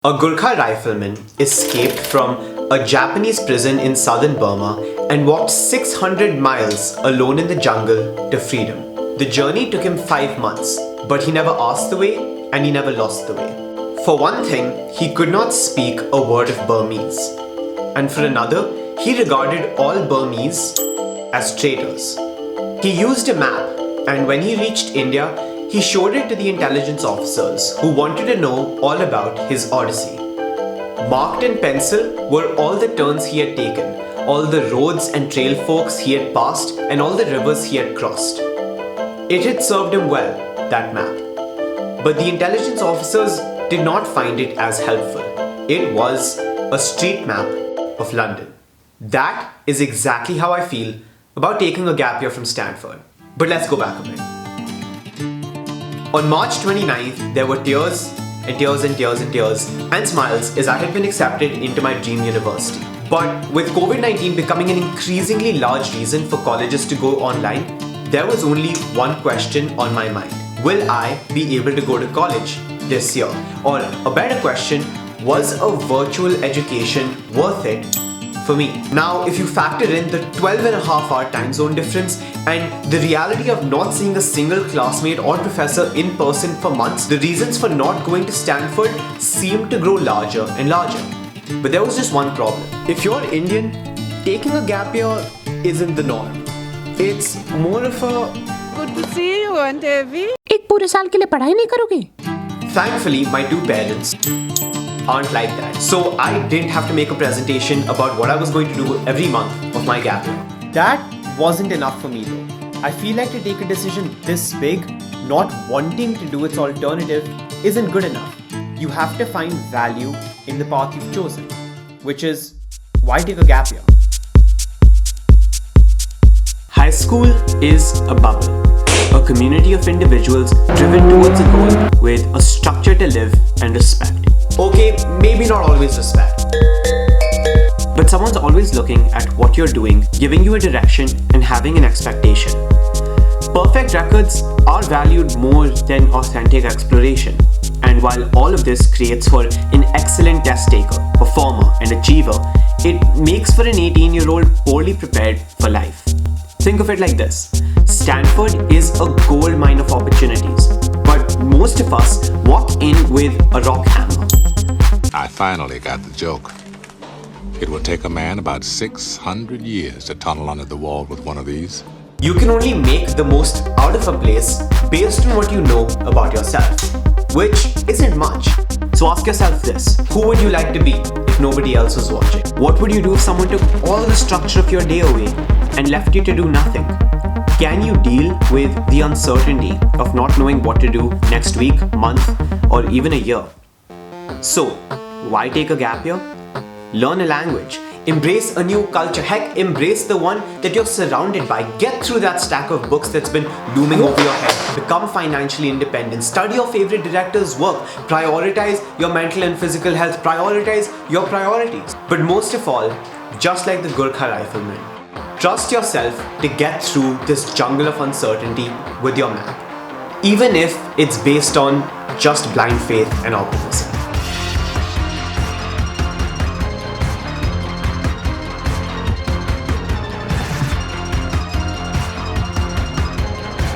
A Gurkha rifleman escaped from a Japanese prison in southern Burma and walked 600 miles alone in the jungle to freedom. The journey took him 5 months, but he never asked the way and he never lost the way. For one thing, he could not speak a word of Burmese. And for another, he regarded all Burmese as traitors. He used a map, and when he reached India, he showed it to the intelligence officers who wanted to know all about his odyssey. Marked in pencil were all the turns he had taken, all the roads and trail forks he had passed, and all the rivers he had crossed. It had served him well, that map. But the intelligence officers did not find it as helpful. It was a street map of London. That is exactly how I feel about taking a gap year from Stanford. But let's go back a bit. On March 29th, there were tears and tears and tears and tears and smiles as I had been accepted into my dream university. But with COVID-19 becoming an increasingly large reason for colleges to go online, there was only one question on my mind. Will I be able to go to college this year? Or a better question, was a virtual education worth it for me? Now, if you factor in the 12.5-hour time zone difference and the reality of not seeing a single classmate or professor in person for months, the reasons for not going to Stanford seemed to grow larger and larger. But there was just one problem. If you're Indian, taking a gap year isn't the norm. It's more of a good to see you, Aunt Evie. एक पूरे साल के लिए पढ़ाई नहीं करोगे? Thankfully, my two parents aren't like that. So I didn't have to make a presentation about what I was going to do every month of my gap year. That wasn't enough for me though. I feel like to take a decision this big, not wanting to do its alternative, isn't good enough. You have to find value in the path you've chosen, which is, why take a gap year? High school is a bubble, a community of individuals driven towards a goal with a structure to live and respect. Okay, maybe not always respect, but someone's always looking at what you're doing, giving you a direction and having an expectation. Perfect records are valued more than authentic exploration. And while all of this creates for an excellent test taker, performer and achiever, it makes for an 18-year-old poorly prepared for life. Think of it like this. Stanford is a gold mine of opportunities, but most of us walk in with a rock hammer. I finally got the joke. It will take a man about 600 years to tunnel under the wall with one of these. You can only make the most out of a place based on what you know about yourself, which isn't much. So ask yourself this: who would you like to be if nobody else was watching? What would you do if someone took all the structure of your day away and left you to do nothing? Can you deal with the uncertainty of not knowing what to do next week, month, or even a year? So, why take a gap year? Learn a language. Embrace a new culture. Heck, embrace the one that you're surrounded by. Get through that stack of books that's been looming over your head. Become financially independent. Study your favorite director's work. Prioritize your mental and physical health. Prioritize your priorities. But most of all, just like the Gurkha rifleman, trust yourself to get through this jungle of uncertainty with your map, even if it's based on just blind faith and optimism.